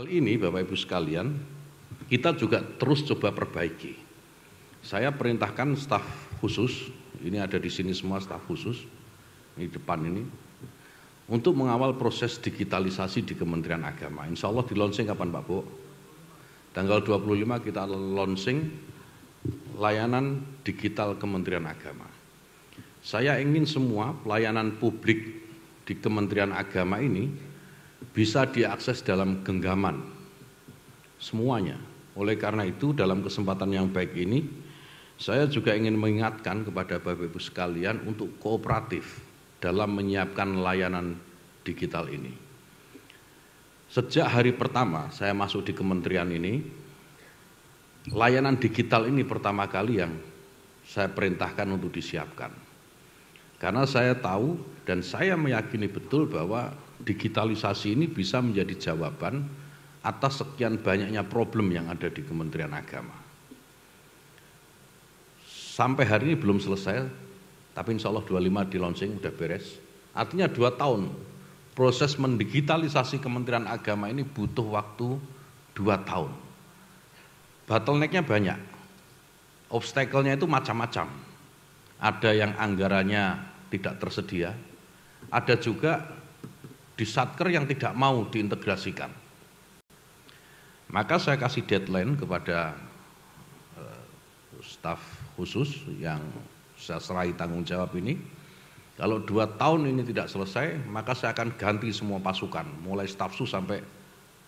Hal ini Bapak Ibu sekalian, kita juga terus coba perbaiki. Saya perintahkan staf khusus, ini ada di sini semua staf khusus, di depan ini, untuk mengawal proses digitalisasi di Kementerian Agama. Insya Allah di launching kapan Pak Bu? Tanggal 25 kita launching layanan digital Kementerian Agama. Saya ingin semua pelayanan publik di Kementerian Agama ini bisa diakses dalam genggaman semuanya. Oleh karena itu dalam kesempatan yang baik ini saya juga ingin mengingatkan kepada Bapak Ibu sekalian untuk kooperatif dalam menyiapkan layanan digital ini. Sejak hari pertama saya masuk di kementerian ini, layanan digital ini pertama kali yang saya perintahkan untuk disiapkan. Karena saya tahu dan saya meyakini betul bahwa digitalisasi ini bisa menjadi jawaban atas sekian banyaknya problem yang ada di Kementerian Agama. Sampai hari ini belum selesai, tapi insya Allah 25 di launching udah beres. Artinya 2 tahun proses mendigitalisasi Kementerian Agama ini butuh waktu 2 tahun. Bottleneck-nya banyak, obstacle-nya itu macam-macam. Ada yang anggarannya tidak tersedia, ada juga di Satker yang tidak mau diintegrasikan. Maka saya kasih deadline kepada staf khusus yang saya serahi tanggung jawab ini. Kalau 2 tahun ini tidak selesai, maka saya akan ganti semua pasukan, mulai staf sus sampai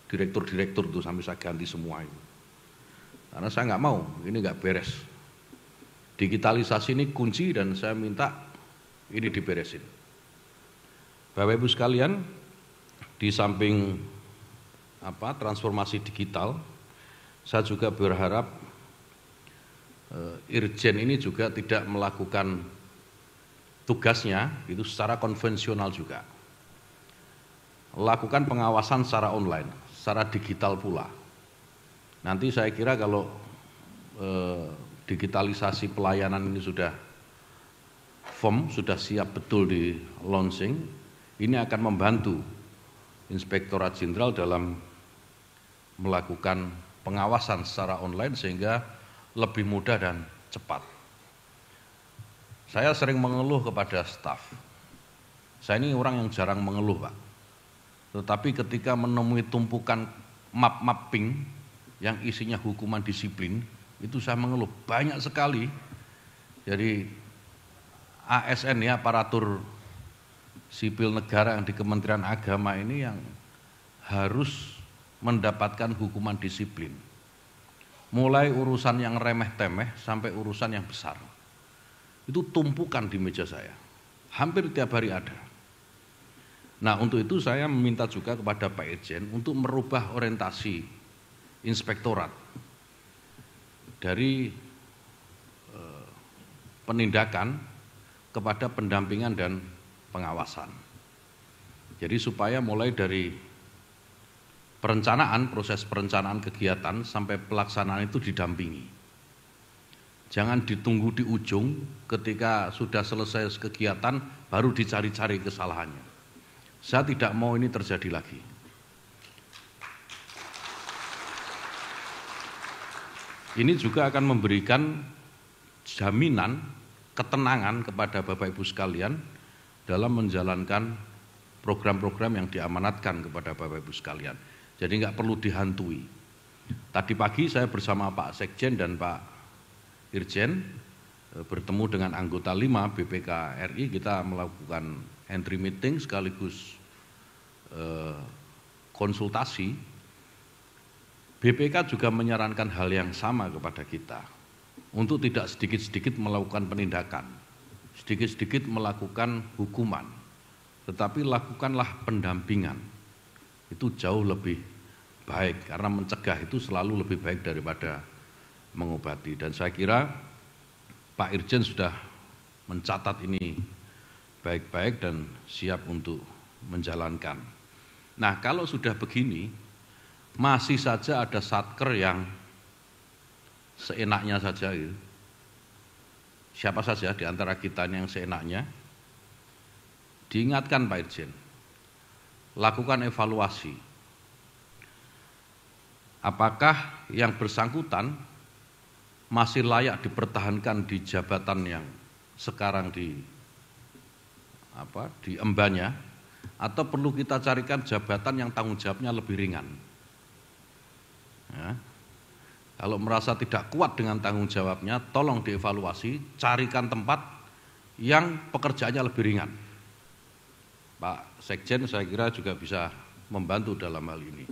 direktur-direktur itu sampai saya ganti semua itu. Karena saya nggak mau, ini nggak beres. Digitalisasi ini kunci dan saya minta ini diberesin. Bapak Ibu sekalian, di samping transformasi digital, saya juga berharap Irjen ini juga tidak melakukan tugasnya itu secara konvensional juga. Lakukan pengawasan secara online, secara digital pula. Nanti saya kira kalau digitalisasi pelayanan ini sudah firm, sudah siap betul di launching, ini akan membantu Inspektorat Jenderal dalam melakukan pengawasan secara online sehingga lebih mudah dan cepat. Saya sering mengeluh kepada staf. Saya ini orang yang jarang mengeluh, Pak. Tetapi ketika menemui tumpukan map pink yang isinya hukuman disiplin, itu saya mengeluh banyak sekali. Jadi ASN ya, aparatur sipil negara yang di Kementerian Agama ini yang harus mendapatkan hukuman disiplin. Mulai urusan yang remeh-temeh sampai urusan yang besar. Itu tumpukan di meja saya. Hampir tiap hari ada. Nah, untuk itu saya meminta juga kepada Pak Irjen untuk merubah orientasi inspektorat dari penindakan kepada pendampingan dan pengawasan. Jadi supaya mulai dari perencanaan, proses perencanaan kegiatan sampai pelaksanaan itu didampingi. Jangan ditunggu di ujung ketika sudah selesai kegiatan baru dicari-cari kesalahannya. Saya tidak mau ini terjadi lagi. Ini juga akan memberikan jaminan ketenangan kepada Bapak Ibu sekalian dalam menjalankan program-program yang diamanatkan kepada Bapak Ibu sekalian. Jadi nggak perlu dihantui. Tadi pagi saya bersama Pak Sekjen dan Pak Irjen bertemu dengan anggota 5 BPK RI, kita melakukan entry meeting sekaligus konsultasi. BPK juga menyarankan hal yang sama kepada kita untuk tidak sedikit-sedikit melakukan penindakan, sedikit-sedikit melakukan hukuman, tetapi lakukanlah pendampingan. Itu jauh lebih baik karena mencegah itu selalu lebih baik daripada mengobati. Dan saya kira Pak Irjen sudah mencatat ini baik-baik dan siap untuk menjalankan. Nah, kalau sudah begini, masih saja ada Satker yang seenaknya saja gitu. Siapa saja di antara kita yang seenaknya? Diingatkan Pak Irjen, lakukan evaluasi. apakah yang bersangkutan masih layak dipertahankan di jabatan yang sekarang diembannya, atau perlu kita carikan jabatan yang tanggung jawabnya lebih ringan. Ya. Kalau merasa tidak kuat dengan tanggung jawabnya, tolong dievaluasi, carikan tempat yang pekerjaannya lebih ringan. Pak Sekjen saya kira juga bisa membantu dalam hal ini.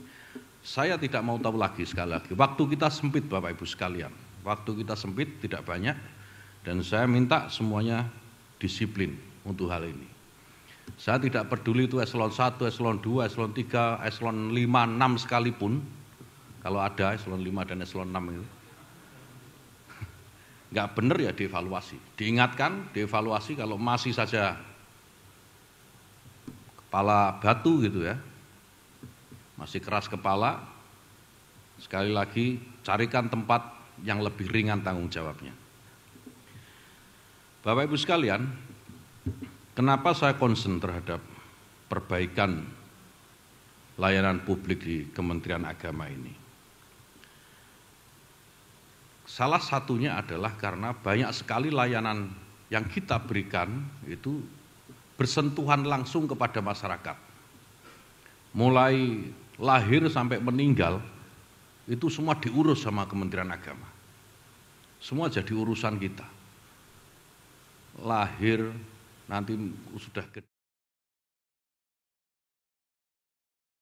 Saya tidak mau tahu lagi, sekali lagi, waktu kita sempit Bapak Ibu sekalian, waktu kita sempit tidak banyak, dan saya minta semuanya disiplin untuk hal ini. Saya tidak peduli itu eselon 1, eselon 2, eselon 3, eselon 5, 6 sekalipun, kalau ada eselon 5 dan eselon 6 itu. Nggak benar ya dievaluasi, diingatkan, dievaluasi, kalau masih saja kepala batu gitu ya, masih keras kepala, sekali lagi carikan tempat yang lebih ringan tanggung jawabnya. Bapak Ibu sekalian, kenapa saya concern terhadap perbaikan layanan publik di Kementerian Agama ini? Salah satunya adalah karena banyak sekali layanan yang kita berikan itu bersentuhan langsung kepada masyarakat. Mulai lahir sampai meninggal, itu semua diurus sama Kementerian Agama. Semua jadi urusan kita. Lahir, nanti sudah gede.